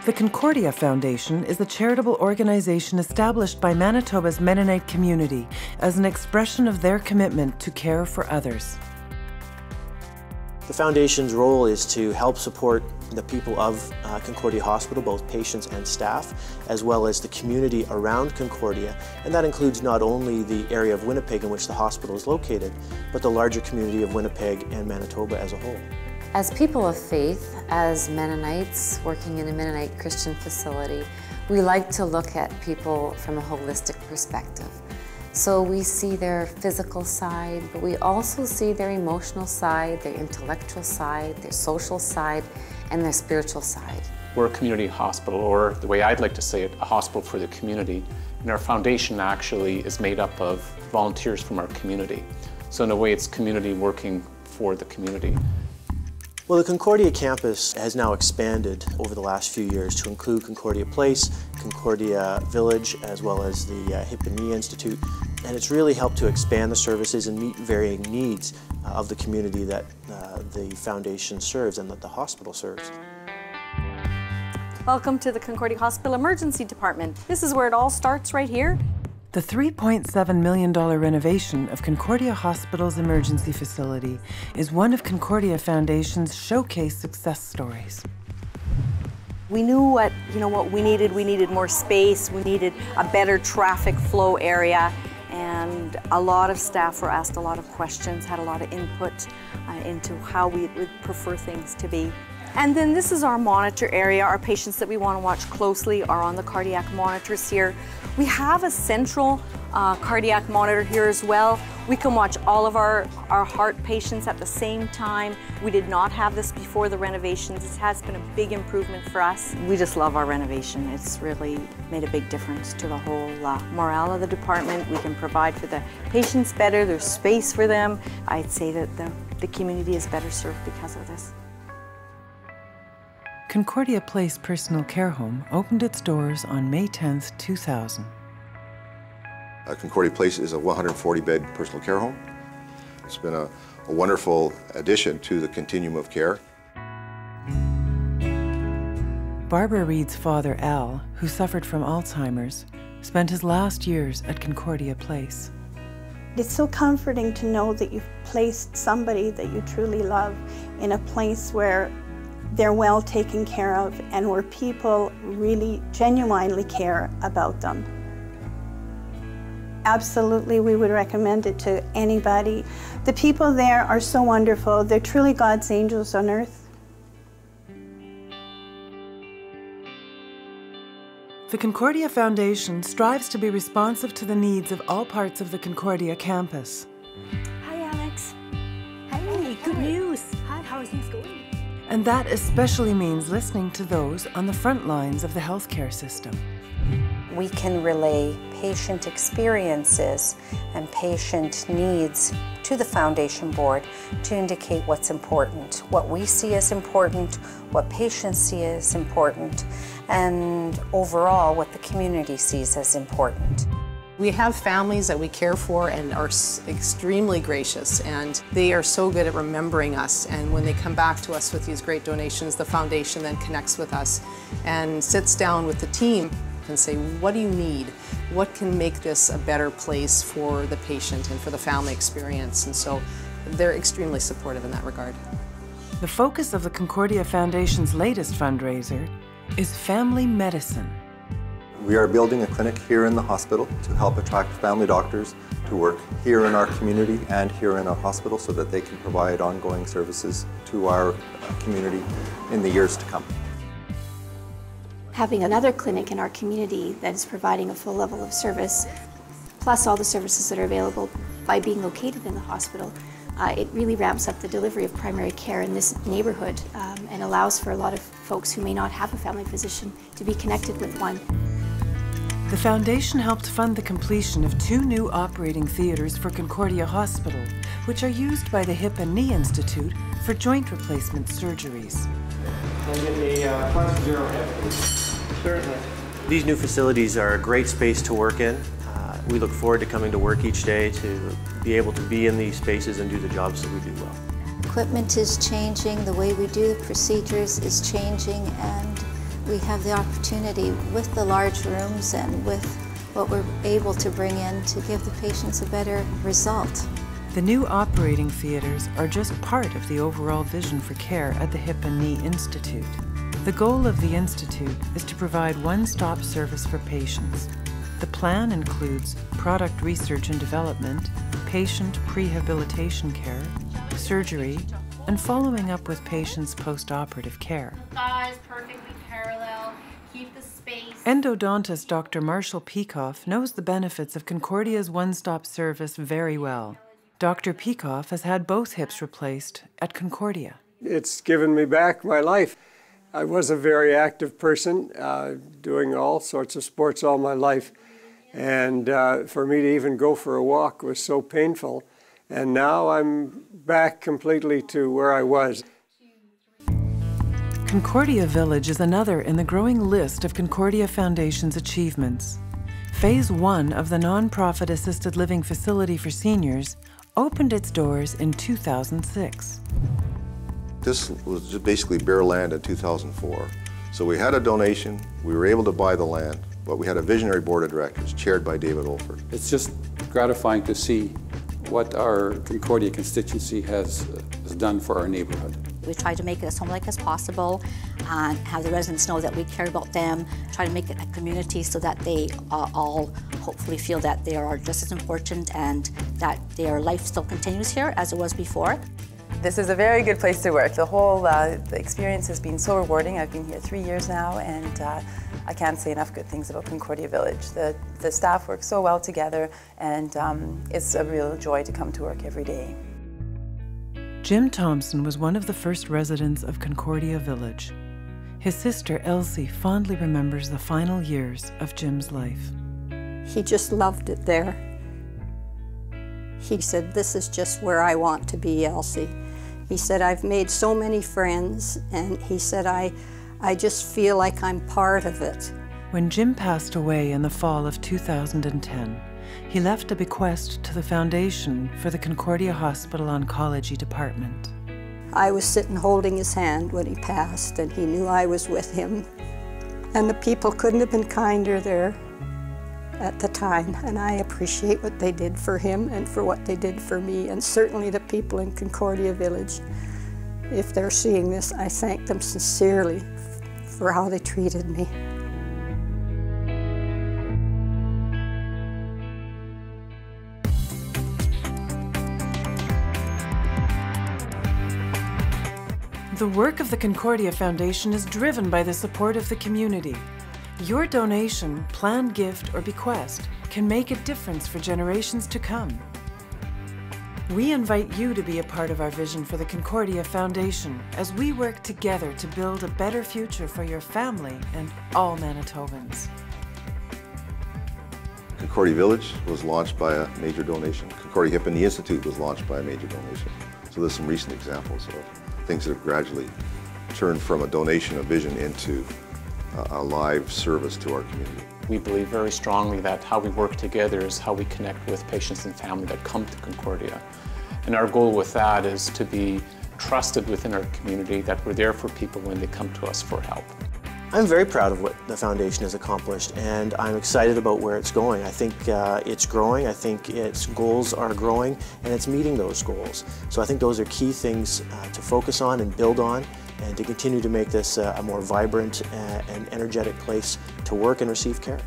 The Concordia Foundation is a charitable organization established by Manitoba's Mennonite community as an expression of their commitment to care for others. The Foundation's role is to help support the people of Concordia Hospital, both patients and staff, as well as the community around Concordia, and that includes not only the area of Winnipeg in which the hospital is located, but the larger community of Winnipeg and Manitoba as a whole. As people of faith, as Mennonites working in a Mennonite Christian facility, we like to look at people from a holistic perspective. So we see their physical side, but we also see their emotional side, their intellectual side, their social side, and their spiritual side. We're a community hospital, or the way I'd like to say it, a hospital for the community. And our foundation actually is made up of volunteers from our community. So in a way, it's community working for the community. Well, the Concordia campus has now expanded over the last few years to include Concordia Place, Concordia Village, as well as the Hip Knee Institute. And it's really helped to expand the services and meet varying needs of the community that the foundation serves and that the hospital serves. Welcome to the Concordia Hospital Emergency Department. This is where it all starts right here. The $3.7 million renovation of Concordia Hospital's emergency facility is one of Concordia Foundation's showcase success stories. We knew what we needed. We needed more space. We needed a better traffic flow area. And a lot of staff were asked a lot of questions, had a lot of input into how we would prefer things to be. And then this is our monitor area. Our patients that we want to watch closely are on the cardiac monitors here. We have a central cardiac monitor here as well. We can watch all of our heart patients at the same time. We did not have this before the renovations. This has been a big improvement for us. We just love our renovation. It's really made a big difference to the whole morale of the department. We can provide for the patients better. There's space for them. I'd say that the community is better served because of this. Concordia Place Personal Care Home opened its doors on May 10, 2000. Concordia Place is a 140-bed personal care home. It's been a wonderful addition to the continuum of care. Barbara Reed's father, Al, who suffered from Alzheimer's, spent his last years at Concordia Place. It's so comforting to know that you've placed somebody that you truly love in a place where they're well taken care of and where people really genuinely care about them. Absolutely, we would recommend it to anybody. The people there are so wonderful. They're truly God's angels on earth. The Concordia Foundation strives to be responsive to the needs of all parts of the Concordia campus. Hi, Alex. Hi, good news. Hi, how are things going? And that especially means listening to those on the front lines of the healthcare system. We can relay patient experiences and patient needs to the Foundation Board to indicate what's important, what we see as important, what patients see as important, and overall what the community sees as important. We have families that we care for and are extremely gracious, and they are so good at remembering us, and when they come back to us with these great donations, the foundation then connects with us and sits down with the team and say, what do you need? What can make this a better place for the patient and for the family experience? And so they're extremely supportive in that regard. The focus of the Concordia Foundation's latest fundraiser is family medicine. We are building a clinic here in the hospital to help attract family doctors to work here in our community and here in our hospital so that they can provide ongoing services to our community in the years to come. Having another clinic in our community that is providing a full level of service, plus all the services that are available by being located in the hospital, it really ramps up the delivery of primary care in this neighborhood and allows for a lot of folks who may not have a family physician to be connected with one. The Foundation helped fund the completion of 2 new operating theaters for Concordia Hospital, which are used by the Hip and Knee Institute for joint replacement surgeries. Can I get a class 0 head, please? Certainly. These new facilities are a great space to work in. We look forward to coming to work each day to be able to be in these spaces and do the jobs that we do well. Equipment is changing, the way we do procedures is changing, and We have the opportunity with the large rooms and with what we're able to bring in to give the patients a better result. The new operating theaters are just part of the overall vision for care at the Hip and Knee Institute. The goal of the Institute is to provide one-stop service for patients. The plan includes product research and development, patient prehabilitation care, surgery, and following up with patients' post-operative care. Thighs perfectly parallel, keep the space. Endodontist Dr. Marshall Peikoff knows the benefits of Concordia's one-stop service very well. Dr. Peikoff has had both hips replaced at Concordia. It's given me back my life. I was a very active person, doing all sorts of sports all my life. And for me to even go for a walk was so painful. And now I'm back completely to where I was. Concordia Village is another in the growing list of Concordia Foundation's achievements. Phase 1 of the nonprofit assisted living facility for seniors opened its doors in 2006. This was just basically bare land in 2004. So we had a donation, we were able to buy the land, but we had a visionary board of directors chaired by David Olford. It's just gratifying to see what our Concordia constituency has done for our neighborhood. We try to make it as home-like as possible and have the residents know that we care about them, try to make it a community so that they all hopefully feel that they are just as important and that their life still continues here as it was before. This is a very good place to work. The whole the experience has been so rewarding. I've been here 3 years now, and I can't say enough good things about Concordia Village. The staff work so well together, and it's a real joy to come to work every day. Jim Thompson was one of the first residents of Concordia Village. His sister Elsie fondly remembers the final years of Jim's life. He just loved it there. He said, "This is just where I want to be, Elsie." He said, "I've made so many friends," and he said, I just feel like I'm part of it. When Jim passed away in the fall of 2010, he left a bequest to the Foundation for the Concordia Hospital Oncology Department. I was sitting holding his hand when he passed, and he knew I was with him. And the people couldn't have been kinder there at the time, and I appreciate what they did for him and for what they did for me, and certainly the people in Concordia Village. If they're seeing this, I thank them sincerely for how they treated me. The work of the Concordia Foundation is driven by the support of the community. Your donation, planned gift, or bequest can make a difference for generations to come. We invite you to be a part of our vision for the Concordia Foundation as we work together to build a better future for your family and all Manitobans. Concordia Village was launched by a major donation. Concordia Hip Knee Institute was launched by a major donation. So there's some recent examples of things that have gradually turned from a donation of vision into a live service to our community. We believe very strongly that how we work together is how we connect with patients and family that come to Concordia. And our goal with that is to be trusted within our community, that we're there for people when they come to us for help. I'm very proud of what the foundation has accomplished, and I'm excited about where it's going. I think it's growing, I think its goals are growing, and it's meeting those goals. So I think those are key things to focus on and build on, and to continue to make this a more vibrant and energetic place to work and receive care.